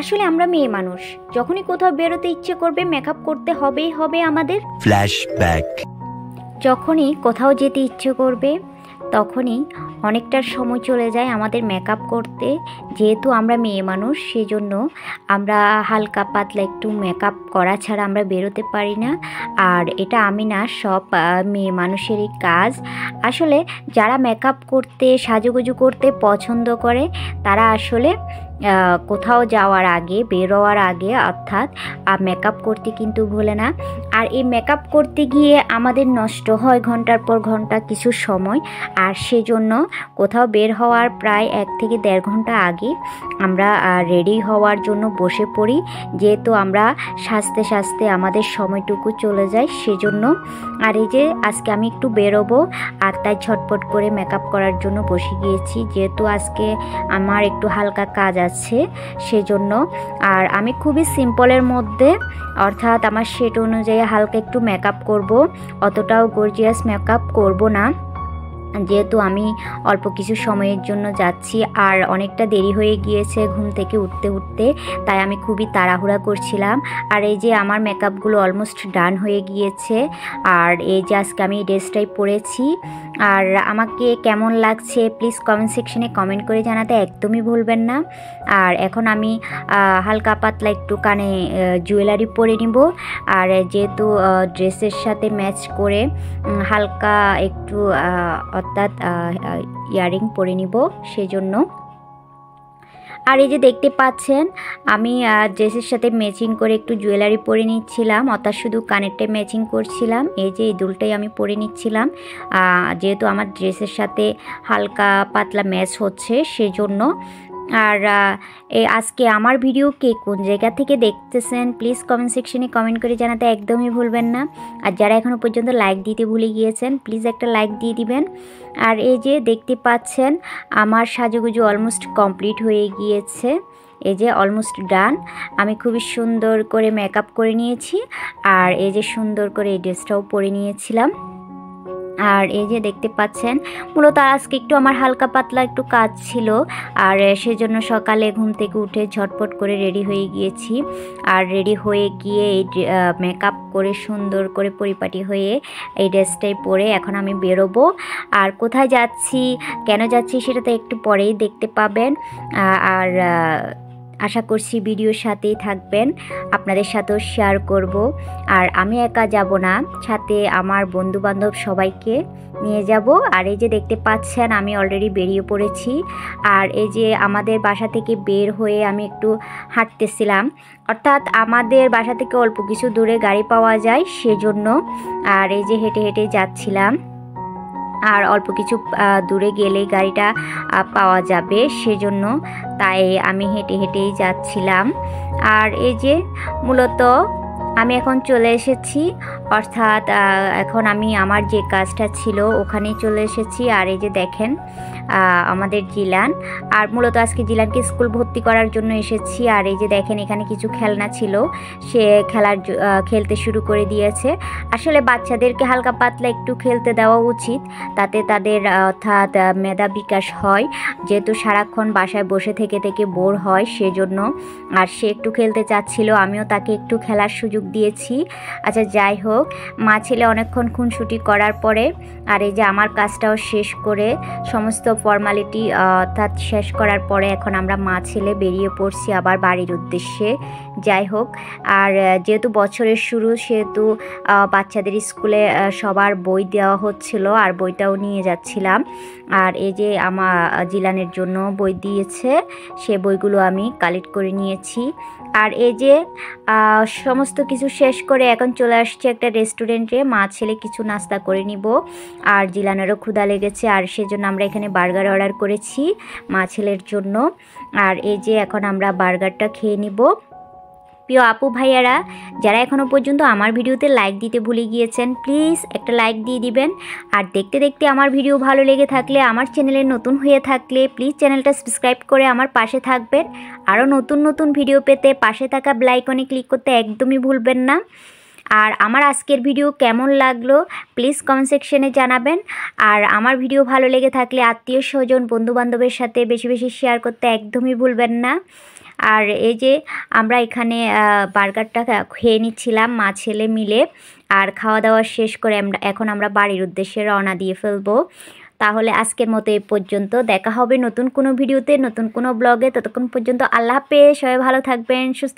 আসলে আমরা মেয়ে মানুষ, যখনই কোথাও বেরোতে ইচ্ছে করবে মেকআপ করতে হবেই হবে আমাদের। ফ্ল্যাশব্যাক। যখনই কোথাও যেতে ইচ্ছে করবে তখনই অনেকটার সময় চলে যায় আমাদের মেকআপ করতে। যেহেতু আমরা মেয়ে মানুষ সেজন্য আমরা হালকা পাতলা একটু মেকআপ করা ছাড়া আমরা বেরোতে পারি না। আর এটা আমি না, সব মেয়ে মানুষেরই কাজ। আসলে যারা মেকআপ করতে সাজুগুজু করতে পছন্দ করে তারা আসলে কোথাও যাওয়ার আগে, বেরোয়ার আগে অর্থাৎ মেকআপ করতে কিন্তু ভুলে না। আর এই মেকআপ করতে গিয়ে আমাদের নষ্ট হয় ঘন্টার পর ঘন্টা কিছু সময়। আর সেজন্য কোথাও বের হওয়ার প্রায় 1 থেকে 1.5 ঘন্টা আগে আমরা রেডি হওয়ার জন্য বসে পড়ি। যেহেতু আমরা সাজতে সাজতে আমাদের সময়টুকু চলে যায় সেজন্য। আর এই যে আজকে আমি একটু বেরোবো আর তাই ঝটপট করে মেকআপ করার জন্য বসে গিয়েছি, যেহেতু আজকে আমার একটু হালকা কাজ আছে সেজন্য। আর আমি খুবই সিম্পলের মধ্যে, অর্থাৎ আমার শেড অনুযায়ী হালকা একটু মেকআপ করব, অতটাও গর্জিয়াস মেকআপ করব না, যেহেতু আমি অল্প কিছু সময়ের জন্য যাচ্ছি। আর অনেকটা দেরি হয়ে গিয়েছে ঘুম থেকে উঠতে উঠতে, তাই আমি খুবই তাড়াহুড়া করছিলাম। আর এই যে আমার মেকআপগুলো অলমোস্ট ডান হয়ে গিয়েছে। আর এই যে আজকে আমি ড্রেসটাই পরেছি। আর আমাকে কেমন লাগছে প্লিজ কমেন্ট সেকশনে কমেন্ট করে জানাতে একদমই ভুলবেন না। আর এখন আমি হালকা পাতলা একটু কানে জুয়েলারি পরে নিব। আর যেহেতু ড্রেসের সাথে ম্যাচ করে হালকা একটু অর্থাৎ ইয়ারিং পরে নিব সেজন্য। আর এই যে দেখতে পাচ্ছেন আমি ড্রেসের সাথে ম্যাচিং করে একটু জুয়েলারি পরে নিচ্ছিলাম, অর্থাৎ শুধু কানেরটাই ম্যাচিং করছিলাম। এই যে এই দুলটাই আমি পরে নিচ্ছিলাম, যেহেতু আমার ড্রেসের সাথে হালকা পাতলা ম্যাচ হচ্ছে সেজন্য। আর আজকে আমার ভিডিও কে কোন জায়গা থেকে দেখতেছেন প্লিজ কমেন্ট সেকশনে কমেন্ট করে জানাতে একদমই ভুলবেন না। আর যারা এখনও পর্যন্ত লাইক দিতে ভুলে গিয়েছেন প্লিজ একটা লাইক দিয়ে দিবেন। আর এই যে দেখতে পাচ্ছেন আমার সাজুগুজু অলমোস্ট কমপ্লিট হয়ে গিয়েছে। এই যে অলমোস্ট ডান। আমি খুবই সুন্দর করে মেকআপ করে নিয়েছি। আর এই যে সুন্দর করে এই ড্রেসটাও পরে নিয়েছিলাম। আর এই যে দেখতে পাচ্ছেন মূলত আজকে একটু আমার হালকা পাতলা একটু কাজ ছিল, আর সেজন্য সকালে ঘুম থেকে উঠে ঝটপট করে রেডি হয়ে গিয়েছি। আর রেডি হয়ে গিয়ে এই মেকআপ করে সুন্দর করে পরিপাটি হয়ে এই ড্রেসটাই পরে এখন আমি বেরোবো। আর কোথায় যাচ্ছি কেন যাচ্ছি সেটা তো একটু পরেই দেখতে পাবেন। আর আশা করছি ভিডিওর সাথেই থাকবেন, আপনাদের সাথেও শেয়ার করব। আর আমি একা যাব না, সাথে আমার বন্ধু বান্ধব সবাইকে নিয়ে যাব। আর এই যে দেখতে পাচ্ছেন আমি অলরেডি বেরিয়ে পড়েছি। আর এই যে আমাদের বাসা থেকে বের হয়ে আমি একটু হাঁটতেছিলাম, অর্থাৎ আমাদের বাসা থেকে অল্প কিছু দূরে গাড়ি পাওয়া যায় সেজন্য। আর এই যে হেঁটে হেঁটে যাচ্ছিলাম, আর অল্প কিছু দূরে গেলেই গাড়িটা পাওয়া যাবে সেজন্য, তাই আমি হেঁটে হেঁটেই যাচ্ছিলাম। আর এই যে মূলত আমি এখন চলে এসেছি, অর্থাৎ এখন আমি আমার যে কাজটা ছিল ওখানেই চলে এসেছি। আর এই যে দেখেন আমাদের জিলান, আর মূলত আজকে জিলানকে স্কুল ভর্তি করার জন্য এসেছি। আর এই যে দেখেন এখানে কিছু খেলনা ছিল, সে খেলতে শুরু করে দিয়েছে। আসলে বাচ্চাদেরকে হালকা পাতলা একটু খেলতে দেওয়া উচিত, তাতে তাদের অর্থাৎ মেধা বিকাশ হয়, যেহেতু সারাক্ষণ বাসায় বসে থেকে থেকে বোর হয় সেজন্য। আর সে একটু খেলতে চাচ্ছিল, আমিও তাকে একটু খেলার সুযোগ দিয়েছি। আচ্ছা যাই হোক, মা ছেলে অনেকক্ষণ খুনসুটি করার পরে আর এই যে আমার কাজটাও শেষ করে সমস্ত ফর্মালিটি অর্থাৎ শেষ করার পরে এখন আমরা মা ছেলে বেরিয়ে পড়ছি আবার বাড়ির উদ্দেশ্যে। যাই হোক, আর যেহেতু বছরের শুরু সেহেতু বাচ্চাদের স্কুলে সবার বই দেওয়া হচ্ছিল, আর বইটাও নিয়ে যাচ্ছিলাম। আর এই যে আমার জিলানের জন্য বই দিয়েছে, সে বইগুলো আমি কালেক্ট করে নিয়েছি। আর এই যে সমস্ত কিছু শেষ করে এখন চলে আসছে একটা রেস্টুরেন্টে, মা ছেলে কিছু নাস্তা করে নিব। আর জিলানেরও ক্ষুধা লেগেছে, আর সেজন্য আমরা এখানে বার্গার অর্ডার করেছি মা ছেলের জন্য। আর এই যে এখন আমরা বার্গারটা খেয়ে নিব। প্রিয় আপু ভাইয়ারা, যারা এখনও পর্যন্ত আমার ভিডিওতে লাইক দিতে ভুলে গিয়েছেন প্লিজ একটা লাইক দিয়ে দিবেন। আর দেখতে দেখতে আমার ভিডিও ভালো লেগে থাকলে, আমার চ্যানেলে নতুন হয়ে থাকলে প্লিজ চ্যানেলটা সাবস্ক্রাইব করে আমার পাশে থাকবেন। আরও নতুন নতুন ভিডিও পেতে পাশে থাকা বেল আইকনে ক্লিক করতে একদমই ভুলবেন না। আর আমার আজকের ভিডিও কেমন লাগলো প্লিজ কমেন্ট সেকশনে জানাবেন। আর আমার ভিডিও ভালো লেগে থাকলে আত্মীয় স্বজন বন্ধুবান্ধবের সাথে বেশি বেশি শেয়ার করতে একদমই ভুলবেন না। আর এই যে আমরা এখানে বার্গারটা খেয়ে নিচ্ছিলাম মা ছেলে মিলে। আর খাওয়া দাওয়া শেষ করে এখন আমরা বাড়ির উদ্দেশ্যে রওনা দিয়ে ফেলবো। তাহলে আজকের মতো এই পর্যন্ত, দেখা হবে নতুন কোনো ভিডিওতে, নতুন কোনো ব্লগে। ততক্ষণ পর্যন্ত আল্লাহ হাফেজ, সবাই ভালো থাকবেন, সুস্থ